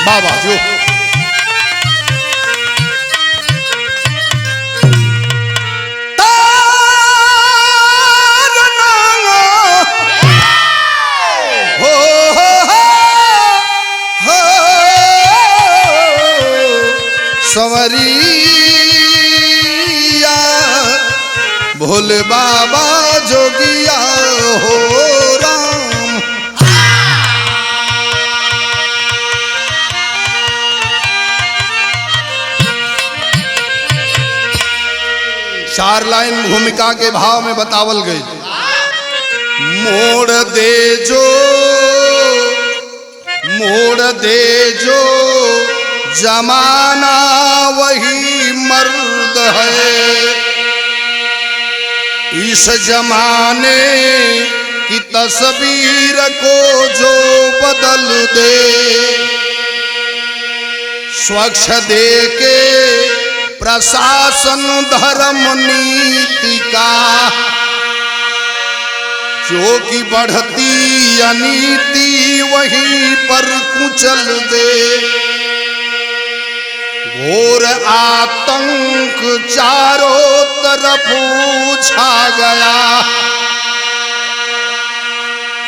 बाबा जो संवरिया भोले बाबा जोगिया हो राम। चार लाइन भूमिका के भाव में बतावल गई। मोड़ दे जो जमाना वही मर्द है, इस जमाने की तस्वीर को जो बदल दे, स्वच्छ दे के प्रशासन धर्म नीति का, जो कि बढ़ती अनीति वहीं पर कुचल दे। घोर आतंक चारों तरफ छा गया,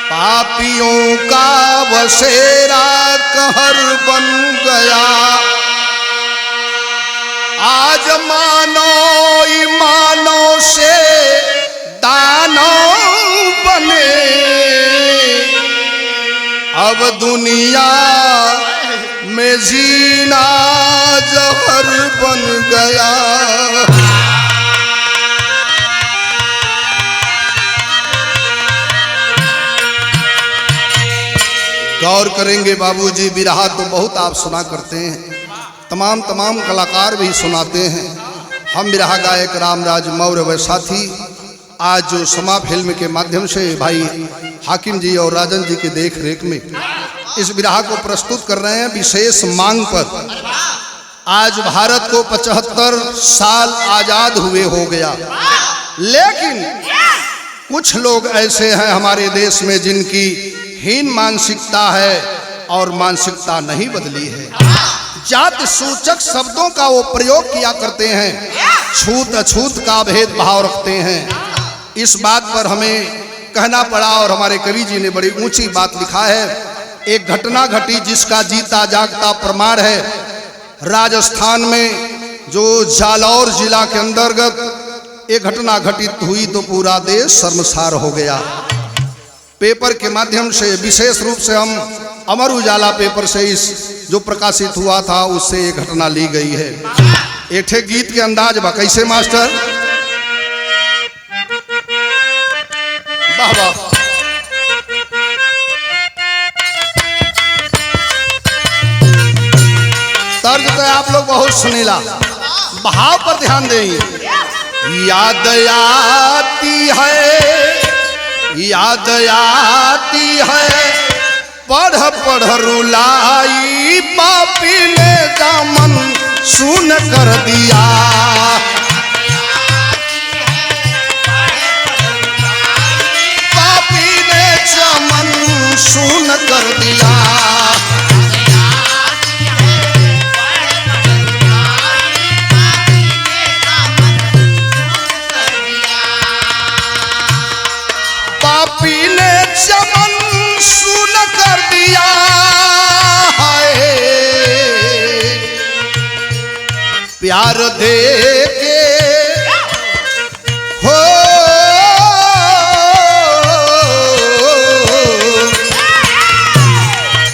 पापियों का बसेरा कहर बन गया। आज मानो ईमानो से दानव बने, अब दुनिया में जीना जहर बन गया। गौर करेंगे बाबूजी, बिरहा तो बहुत आप सुना करते हैं, तमाम कलाकार भी सुनाते हैं। हम बिरहा गायक रामराज मौर्य व साथी आज जो समा फिल्म के माध्यम से भाई हाकिम जी और राजन जी की देख रेख में इस बिरहा को प्रस्तुत कर रहे हैं विशेष मांग पर। आज भारत को 75 साल आजाद हुए हो गया, लेकिन कुछ लोग ऐसे हैं हमारे देश में जिनकी हीन मानसिकता है और मानसिकता नहीं बदली है। जात सूचक शब्दों का वो प्रयोग किया करते हैं, छूत अछूत का भेदभाव रखते हैं। इस बात पर हमें कहना पड़ा और हमारे कवि जी ने बड़ी ऊंची बात लिखा है। एक घटना घटी जिसका जीता जागता प्रमाण है। राजस्थान में जो जालौर जिला के अंतर्गत एक घटना घटित हुई तो पूरा देश शर्मसार हो गया। पेपर के माध्यम से विशेष रूप से हम अमर उजाला पेपर से इस जो प्रकाशित हुआ था उससे ये घटना ली गई है। एक ठे गीत के अंदाज बा, कैसे मास्टर? वाह वाह। तर्ज तो आप लोग बहुत सुनीला, भाव पर ध्यान देंगे। याद आती है पढ़ पढ़ रुलाई, पापी ने दामन सुन कर दिया। पापी ने दामन सुन कर दिया। पापी ने चमन सुन कर दिया है, प्यार दे के हो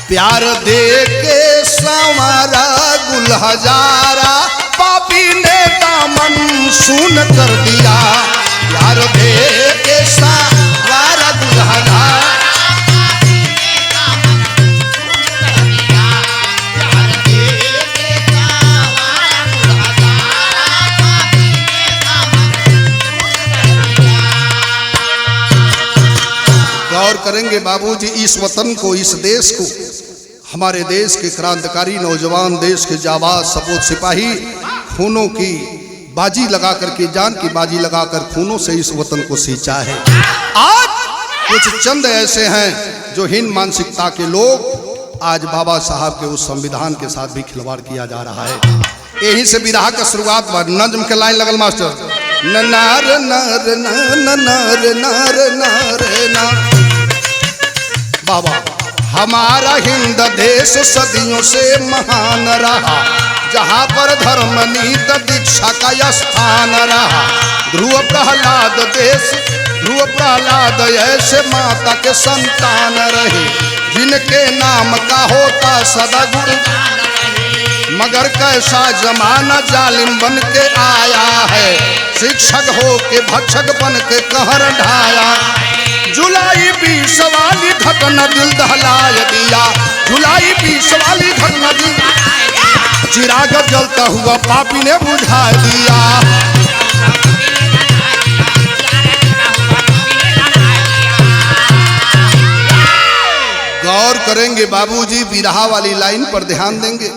प्यार दे के संवारा गुल हजारा। पापी ने दामन सुन कर दिया, प्यार दे के संवारा गुल हजारा। गौर करेंगे बाबूजी, इस वतन को, इस देश को, हमारे देश के क्रांतिकारी नौजवान, देश के जाबाज सपूत सिपाही खूनों की बाजी लगा करके, जान की बाजी लगाकर खूनों से इस वतन को सींचा है। आज कुछ चंद ऐसे हैं जो हीन मानसिकता के लोग आज बाबा साहब के उस संविधान के साथ भी खिलवाड़ किया जा रहा है। यही से विरह का शुरुआत नज्म के लाइन लगल मास्टर, न नार नार न नार नार नार ना। बाबा हमारा हिंद देश सदियों से महान रहा, जहाँ पर धर्म नीत दीक्षा का स्थान रहा। ध्रुव प्रहलाद देश ध्रुव प्रहलाद ऐसे माता के संतान रहे, जिनके नाम का होता सदा गुण। मगर कैसा जमाना जालिम बन के आया है, शिक्षक हो के भक्षक बन के कहर ढाया। जुलाई 20 वाली घटना दिल दहला दिया, जुलाई 20 वाली घटना दिल। चिराग जलता हुआ पापी ने बुझा दिया। गौर करेंगे बाबूजी, बिरहा वाली लाइन पर ध्यान देंगे।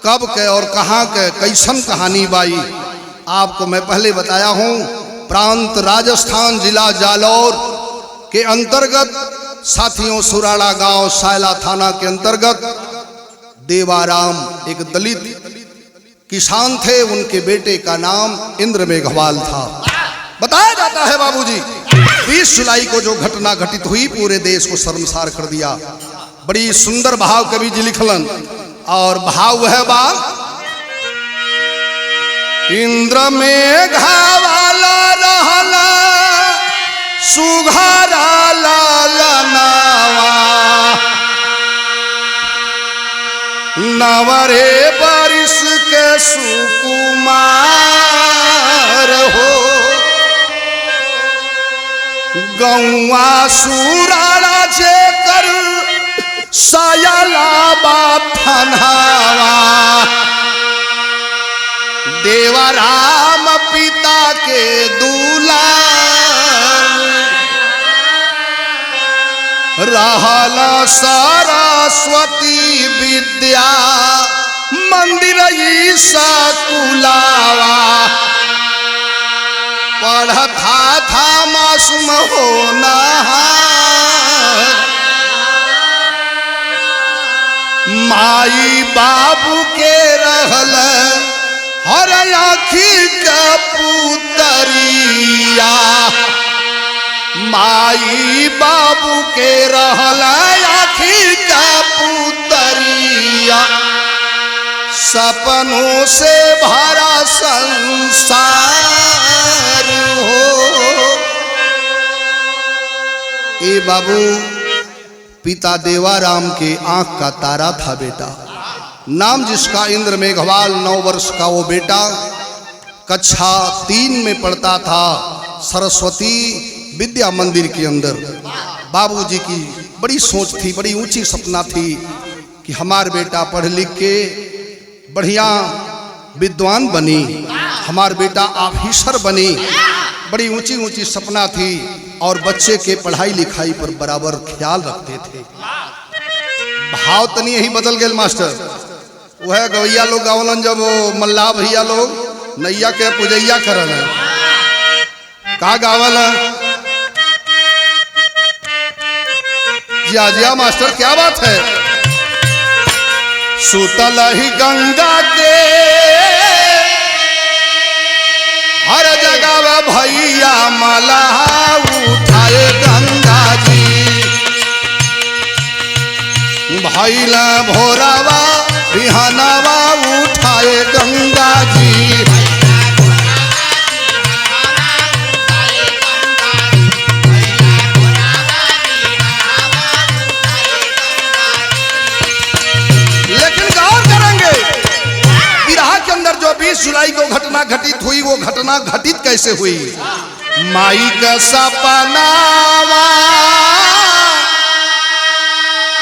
कब के और कहाँ के कैसन कहानी बाई, आपको मैं पहले बताया हूँ। प्रांत राजस्थान, जिला जालौर के अंतर्गत साथियों सुराड़ा गांव सायला थाना के अंतर्गत देवाराम एक दलित किसान थे, उनके बेटे का नाम इंद्र मेघवाल था। बताया जाता है बाबूजी 20 जुलाई को जो घटना घटित हुई पूरे देश को शर्मसार कर दिया। बड़ी सुंदर भाव कवि जी लिखलन, और भाव वह बा, इंद्र मेघवाला रहला सुघारा लालनावा, नवरे बारिश के सुकुमार हो। गौआ सुराड़ा जे कर सायला बाथनावा, देवराम पिता के दुलार, रहला सरस्वती विद्या मंदिर ईसा कुलावा। पढ़ता था मासूम होना, माई बाबू के रहल हर आखी का पुतरिया। माई बाबू के रहल आखी का पुतरिया। सपनों से भरा संसार हो। ए बाबू, पिता देवाराम के आंख का तारा था बेटा, नाम जिसका इंद्र मेघवाल। 9 वर्ष का वो बेटा कक्षा 3 में पढ़ता था, सरस्वती विद्या मंदिर के अंदर। बाबूजी की बड़ी सोच थी, बड़ी ऊंची सपना थी कि हमार बेटा पढ़ लिख के बढ़िया विद्वान बनी, हमार बेटा ऑफिसर बनी। बड़ी ऊंची ऊंची सपना थी, और बच्चे के पढ़ाई लिखाई पर बराबर ख्याल रखते थे। भाव तनी यही बदल गए मास्टर। वह गवैया लोग गावलन, जब मल्ला भैया लोग नैया के पुजैया करल है, का गावल है? जिया जिया मास्टर, क्या बात है। सुतल ही गंगा के हर जगह भैया मलहा उठाए गंगा जी। भैला भोरावा बिहानावा उठाए गंगा जी। लेकिन गौर करेंगे, बिरहा के अंदर जो 20 जुलाई को घटना घटित हुई, वो घटना घटित कैसे हुई? माई का सपनावा,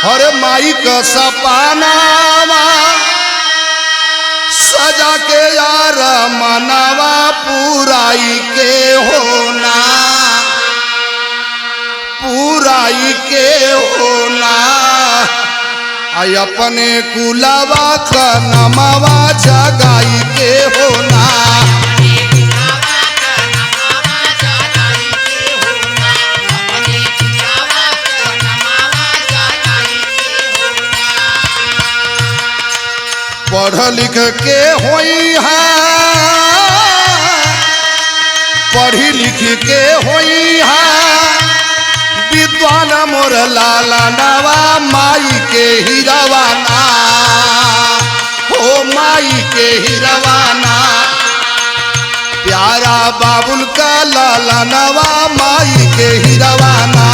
हर माई का सपनावा सजा के यार मनावा पुराई के होना, पुराई के होना। आई अपने कुलावा का नमावा जगाई के होना। पढ़ लिख के होई है, पढ़ी लिख के होई है विद्वान मोर लाला नवा माई के ही रवाना हो, माई के ही रवाना। प्यारा बाबुल का लाला नवा माई के ही रवाना।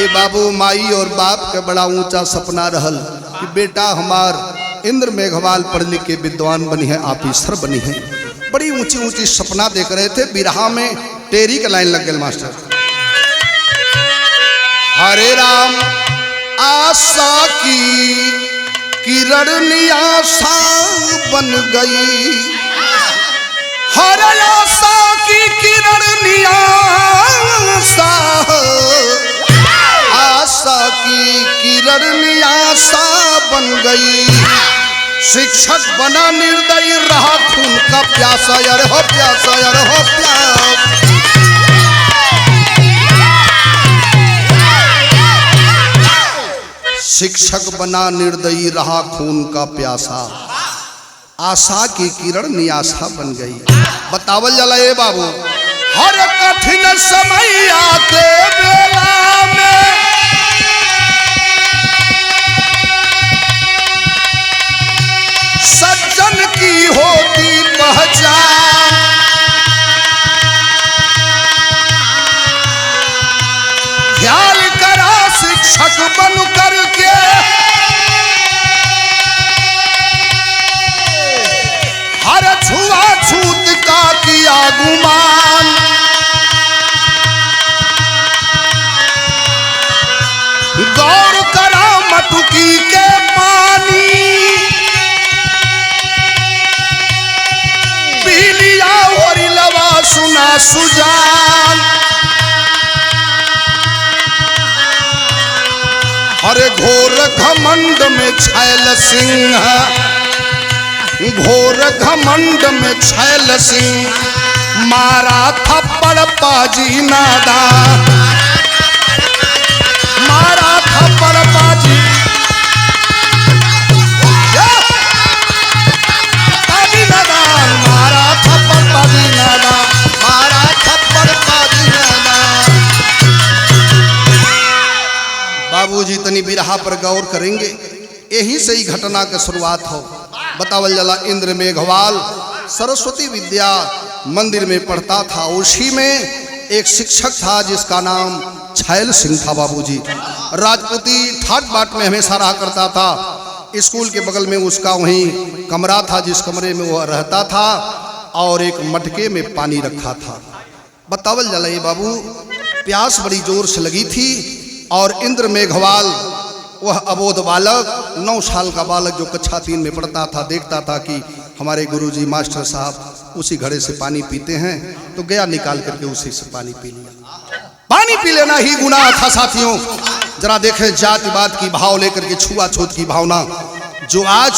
बाबू माई और बाप के बड़ा ऊंचा सपना रहल कि बेटा हमार इंद्र मेघवाल पढ़ लिख के विद्वान बनी है, ऑफिसर बनी है। बड़ी ऊंची ऊंची सपना देख रहे थे। बिरहा में टेरी के लाइन लग गए मास्टर। हरे राम आशा की किरण निराशा बन गई, हरे आशा की किरण निराशा, आशा की किरण निराशा बन गई। शिक्षक बना निर्दयी रहा खून का प्यासा, यार हो प्यासा, यार हो प्यासा। शिक्षक बना निर्दयी रहा खून का प्यासा, आशा की किरण निराशा बन गई। बतावल जला ए बाबू, हर कठिन समय आते बेला में सज्जन की होती पहचान, ख्याल करा शिक्षक बन करके हर छुआछूत का किया गुमान। गौर करा मटुकी के पानी, पी लिया और लवा सुना सुजान। हरे घोर घमंड में छैल सिंह, घोर घमंड में छैल सिंह मारा थप्पड़ पाजी नादा, मारा थप्पड़ पाजी नादा, मारा थप्पड़ पाजी नादा, मारा थप्पड़ पाजी नादा। बाबूजी तनी बिरहा पर गौर करेंगे, यही से ही घटना की शुरुआत हो। बतावल जला इंद्र मेघवाल सरस्वती विद्या मंदिर में पढ़ता था। उसी में एक शिक्षक था जिसका नाम छैल सिंह था। बाबूजी राजपूती ठाट बाट में हमेशा रहा करता था। स्कूल के बगल में उसका वहीं कमरा था जिस कमरे में वह रहता था, और एक मटके में पानी रखा था। बतावल जला ये बाबू, प्यास बड़ी जोर से लगी थी और इंद्र मेघवाल वह अबोध बालक 9 साल का बालक जो कक्षा 3 में पढ़ता था, देखता था कि हमारे गुरुजी मास्टर साहब उसी घड़े से पानी पीते हैं, तो गया निकाल करके उसी से पानी पी लिया। पानी पी लेना ही गुनाह था साथियों। जरा देखें जातिवाद की भाव लेकर के छुआछूत की भावना, जो आज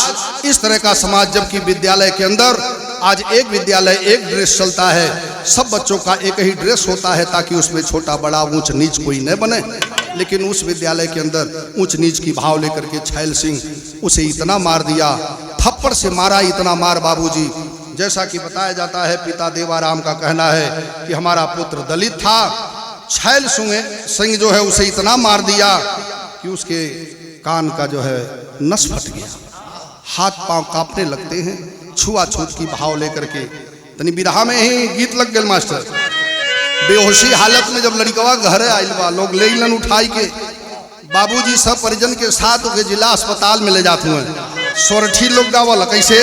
इस तरह का समाज, जबकि विद्यालय के अंदर आज एक विद्यालय एक ड्रेस चलता है, सब बच्चों का एक ही ड्रेस होता है ताकि उसमें छोटा बड़ा ऊंच नीच कोई न बने। लेकिन उस विद्यालय के अंदर ऊंच नीच की भाव लेकर के छैल सिंह उसे इतना मार दिया, थप्पड़ से मारा, इतना मार बाबूजी। जैसा कि बताया जाता है, पिता देवाराम का कहना है कि हमारा पुत्र दलित था, छैल सिंह जो है उसे इतना मार दिया कि उसके कान का जो है नस फट गया, हाथ पांव कांपने लगते हैं छुआछूत की भाव लेकर के। तनी बिरहा में ही गीत लग गए मास्टर। बेहोशी हालत में जब लड़कवा घर आइल बा, लोग ले लन उठाई के, बाबूजी सब परिजन के साथ के जिला अस्पताल में ले जाते हैं। सोरठी लोग गावल कैसे,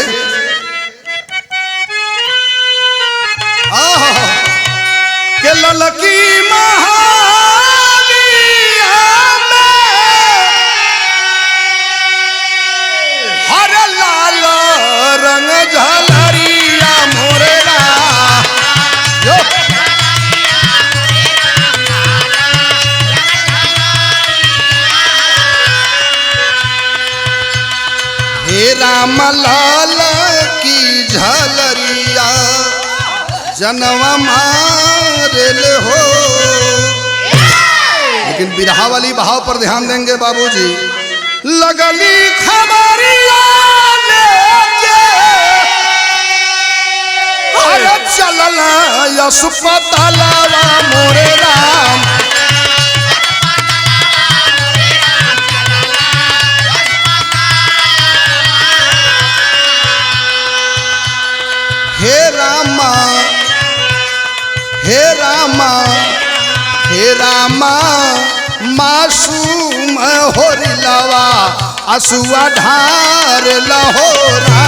के ललकी हर लाल रंग झल हे राम लाल की झलरिया जनवा मारेल हो। लेकिन बिरहा वाली भाव पर ध्यान देंगे बाबूजी। लगली खबरिया लेके अरे चलल अस्पतालवा मोरे राम। हे रामा हे रामा हे रामा मासूम होरिलवा आंसुआ ढार लहोरा।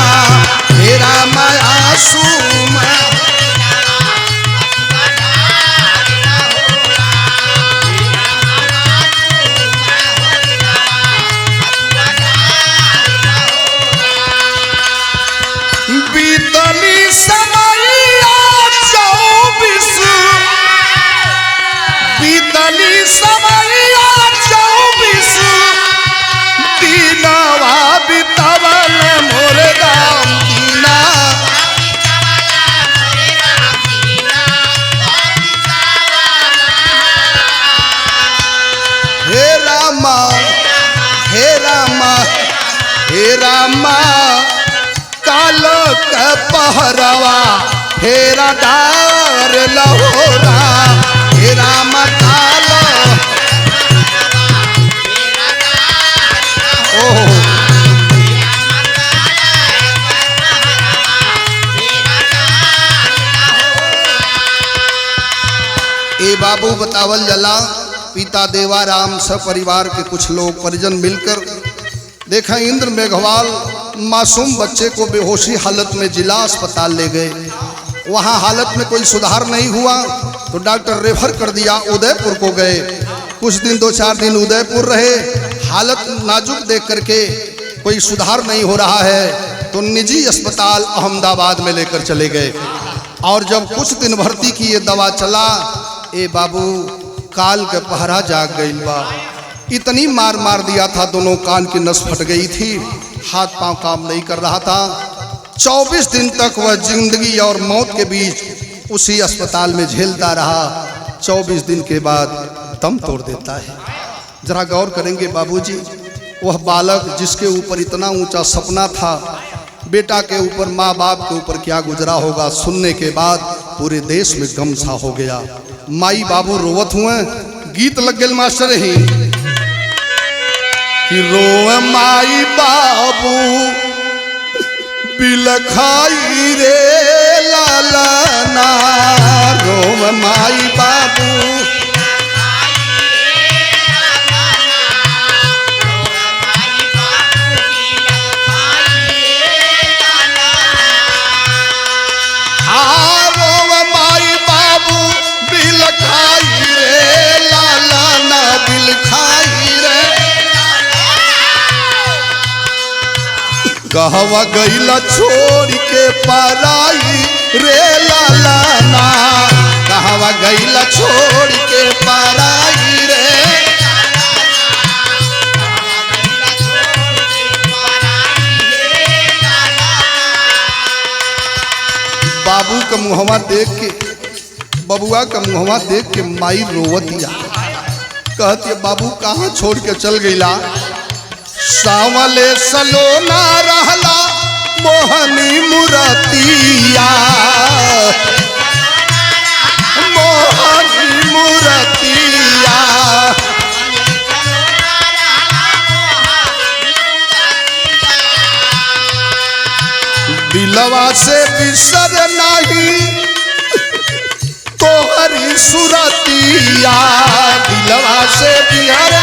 हे रामा आसूम बीतली समैया 24 बीतली समैया 24 दीनवा बितवल मोरे राम दीना। हे रामा हे रामा हे रामा काल के पहरवा फेरा डार लहोरा। हे राम काल ए बाबू बतावल जला पिता देवाराम सपरिवार के कुछ लोग परिजन मिलकर देखा इंद्र मेघवाल मासूम बच्चे को बेहोशी हालत में जिला अस्पताल ले गए। वहाँ हालत में कोई सुधार नहीं हुआ तो डॉक्टर रेफर कर दिया उदयपुर को गए। कुछ दिन 2-4 दिन उदयपुर रहे। हालत नाजुक देख करके कोई सुधार नहीं हो रहा है तो निजी अस्पताल अहमदाबाद में लेकर चले गए। और जब कुछ दिन भर्ती की ये दवा चला ए बाबू काल के पहरा जाग गई बा। इतनी मार मार दिया था दोनों कान की नस फट गई थी। हाथ पांव काम नहीं कर रहा था। 24 दिन तक वह जिंदगी और मौत के बीच उसी अस्पताल में झेलता रहा। 24 दिन के बाद दम तोड़ देता है। जरा गौर करेंगे बाबूजी, वह बालक जिसके ऊपर इतना ऊंचा सपना था, बेटा के ऊपर माँ बाप के ऊपर क्या गुजरा होगा सुनने के बाद पूरे देश में गम सा हो गया। माई बाबू रोवत हुए। गीत लग गए मास्टर ही कि रोए माई बाबू बिलखाई रे लालना। रोए माई बाबू रोए माई बाबू बिलखाई रे लालना बिलखाई रे। कहवा गईला छोड़ के पराई रे लालना। कहवा गईला छोड़ के पराई रे। बाबू का मुहवा देख के बबुआ का मुहवा देख के माई रोवतिया कहती बाबू कहाँ छोड़ के चल गईला। सावले सलोना रहला मोहनी मुरतिया। मोहनी मुरतिया दिलवा से बिसर नहीं तोहरी सुरतिया। दिलवा से बिहर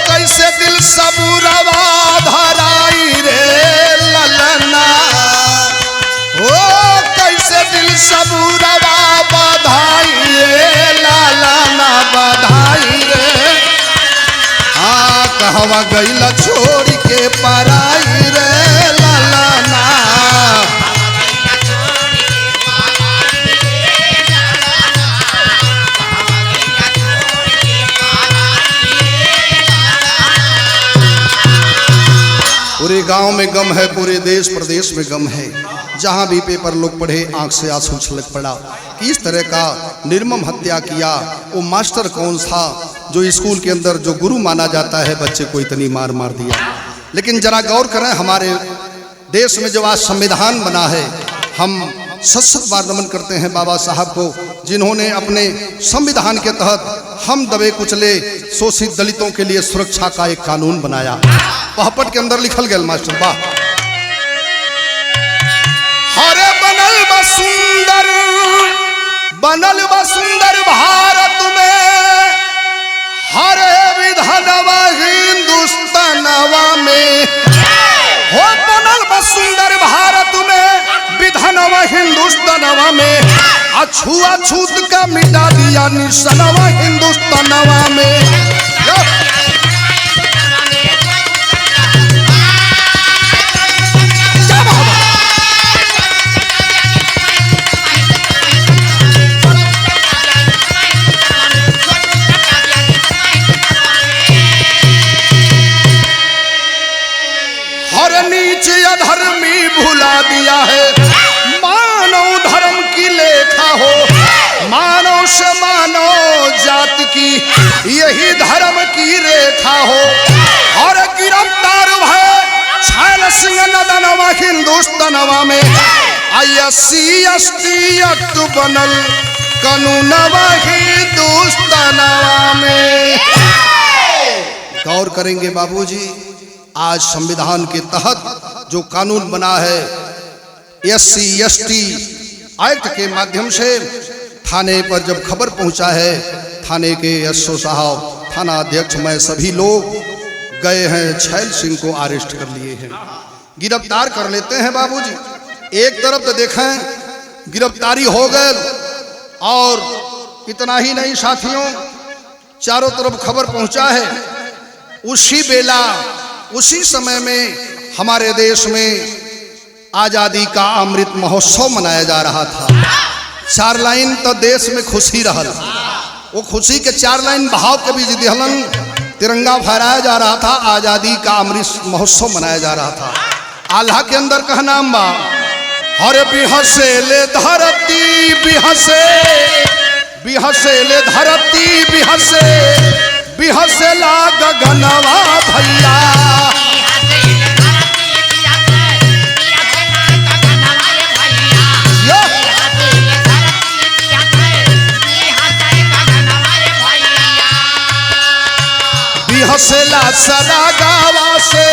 कैसे दिल सबूरवा धराई रे ललना। ओ कैसे दिल सबूरवा बधाई रे लालना बधाई रे। हाँ कहवा गईला छोड़ के पराई रे लालना। गांव में गम है, पूरे देश प्रदेश में गम है। जहां भी पेपर लोग पढ़े आंख से आंसू छलक पड़ा कि इस तरह का निर्मम हत्या किया। वो मास्टर कौन था जो स्कूल के अंदर जो गुरु माना जाता है, बच्चे को इतनी मार मार दिया। लेकिन जरा गौर करें, हमारे देश में जो आज संविधान बना है, हम सत बार नमन करते हैं बाबा साहब को, जिन्होंने अपने संविधान के तहत हम दबे कुचले शोषित दलितों के लिए सुरक्षा का एक कानून बनाया। पहपट के अंदर लिखल गया मास्टर वाह, हरे बनल बा सुंदर भारत में, हरे विधानवा हिंदुस्तानवा में, हो बनल बा सुंदर भारत में, विधानवा हिंदुस्तानवा में, अछूत का मिटा दिया निशानवा हिंदुस्तानवा में। नीच अधर्मी भुला दिया है, मानव धर्म की लेखा हो, मानव से मानव जात की यही धर्म की रेखा हो। और गिरफ्तार भय छैल सिंह नदनवा हिंदुस्तानवा में, SC/ST एक्ट बनल कानूनवा हिंदुस्तानवा में। गौर करेंगे बाबूजी, आज संविधान के तहत जो कानून बना है, SC/ST एक्ट के माध्यम से थाने पर जब खबर पहुंचा है, थाने के SO साहब, थाना अध्यक्ष, मैं सभी लोग गए हैं, छैल सिंह को अरेस्ट कर लिए हैं, गिरफ्तार कर लेते हैं बाबूजी। एक तरफ तो देखें गिरफ्तारी हो गए, और इतना ही नहीं साथियों, चारों तरफ खबर पहुंचा है। उसी बेला उसी समय में हमारे देश में आजादी का अमृत महोत्सव मनाया जा रहा था। 4 लाइन तो देश में खुशी रहल, वो खुशी के 4 लाइन भाव के बीच दिहलन, तिरंगा फहराया जा रहा था, आजादी का अमृत महोत्सव मनाया जा रहा था। आल्हा के अंदर कहना बा, हरे बिहसे ले धरती बिहसे, बिहसे ले धरती बिहसे, बिहसे ला गगनवा भैया। बिहसेला सदा गावा से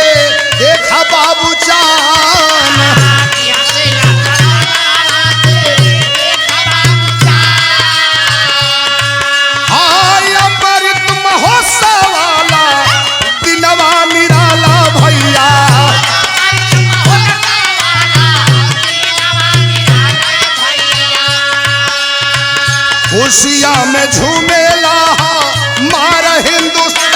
देखा बाबू जान, हाय अमृत महोत्सव वाला दिनवा निराला भैया। खुशिया में झूमेला मारा हिंदुस्तान,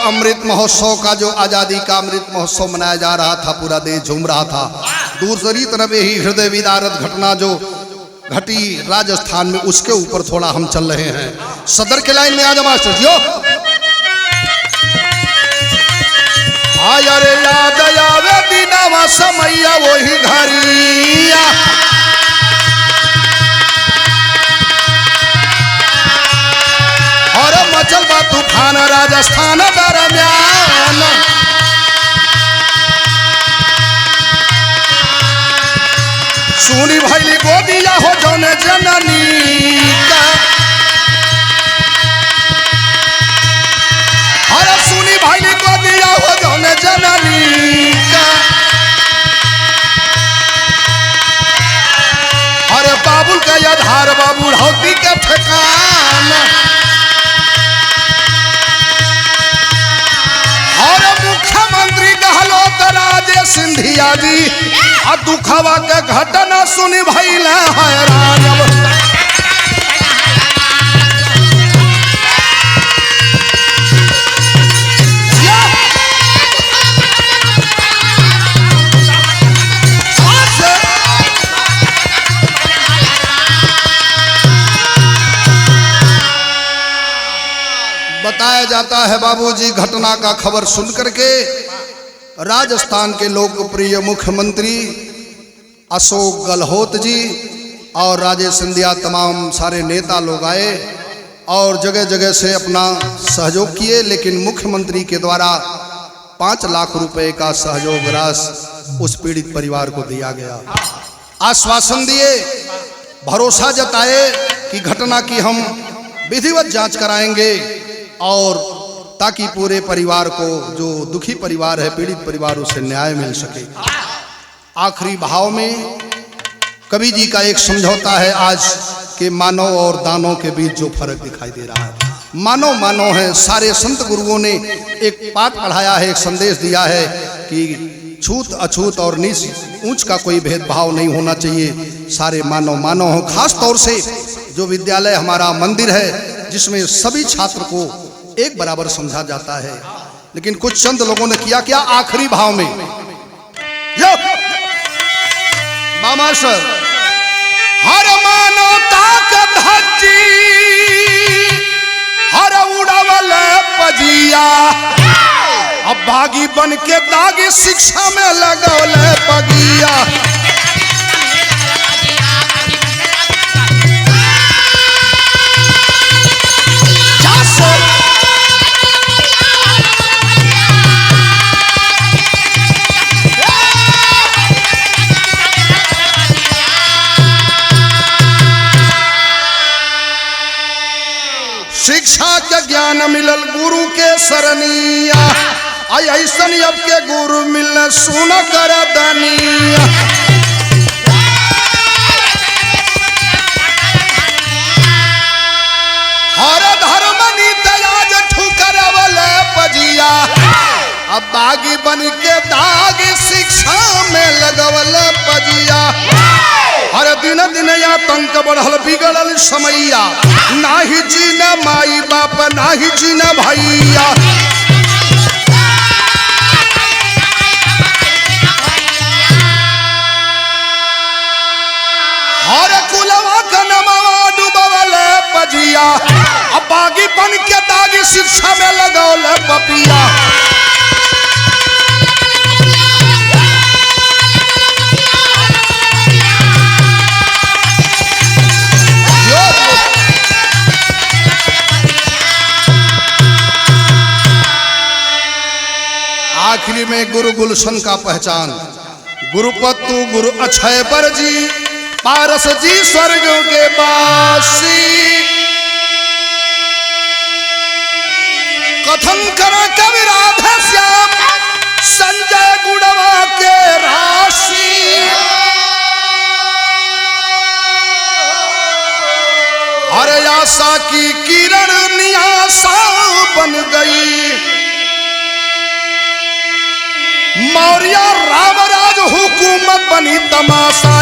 अमृत महोत्सव का जो आजादी का अमृत महोत्सव मनाया जा रहा था, पूरा देश झूम रहा था। दूसरी तरफ यही हृदय विदारक घटना जो घटी राजस्थान में, उसके ऊपर थोड़ा हम चल रहे हैं। सदर के लाइन में आ जाओ मास्टर जी। अरे याद आवे दिनवा समैया वही घरिया, और मचल बा तूफान राजस्थान दरम्यान। सुनी भैली गोदिया हो जौने जननी का, अरे सुनी भैली गोदिया हो जौने जननी का, अरे बाबुल का आधार बाबू हौती के ठिकान, और मुख्यमंत्री कहलो राजे सिंधिया जी, दुखवा के घटना सुनी भइले हैरान। बताया जाता है बाबूजी, घटना का खबर सुन करके राजस्थान के लोकप्रिय मुख्यमंत्री अशोक गहलोत जी और राजेश सिंधिया तमाम सारे नेता लोग आए और जगह जगह से अपना सहयोग किए, लेकिन मुख्यमंत्री के द्वारा 5 लाख रुपए का सहयोग राशि उस पीड़ित परिवार को दिया गया। आश्वासन दिए, भरोसा जताए कि घटना की हम विधिवत जांच कराएंगे और ताकि पूरे परिवार को, जो दुखी परिवार है, पीड़ित परिवार, उसे न्याय मिल सके। आखिरी भाव में कवि जी का एक समझौता है आज के मानव और दानों के बीच जो फर्क दिखाई दे रहा है। मानव मानव है, सारे संत गुरुओं ने एक पाठ पढ़ाया है, एक संदेश दिया है कि छूत अछूत और नीच ऊंच का कोई भेदभाव नहीं होना चाहिए, सारे मानव मानव हो। खास तौर से जो विद्यालय हमारा मंदिर है जिसमें सभी छात्र को एक बराबर समझा जाता है, लेकिन कुछ चंद लोगों ने किया क्या आखिरी भाव में, मामा सर, हर मानवता का धज्जी हर उड़ावल पजिया, अब बागी बन के दागी शिक्षा में लगौल पगिया। शिक्षा के ज्ञान मिलल गुरु के सरनिया, ऐसन अब के गुरु मिलने सुन कर दनिया। हर धर्म नीतयाज ठुकर वाले पजिया, अब बागी बन के दाग शिक्षा में लगवल पजिया। हर दिन दिन आतंक बढ़ल बिगड़ल समैया, नाही जीना माई बाप नाही जीना भैया। हर कुलवा का नमवा डूबल पजिया, अब बागी बन के दागी शिक्षा में लगौल पपिया। आखिरी में गुरु गुलशन का पहचान, गुरुपत्तु गुरु अक्षय पर जी, पारस जी स्वर्ग के वासी। कथन करा कवि राधा श्याम संजय गुड़वा के राशि। हर आशा की किरण नियासा बन गई, मौर्य रामराज हुकूमत बनी तमाशा।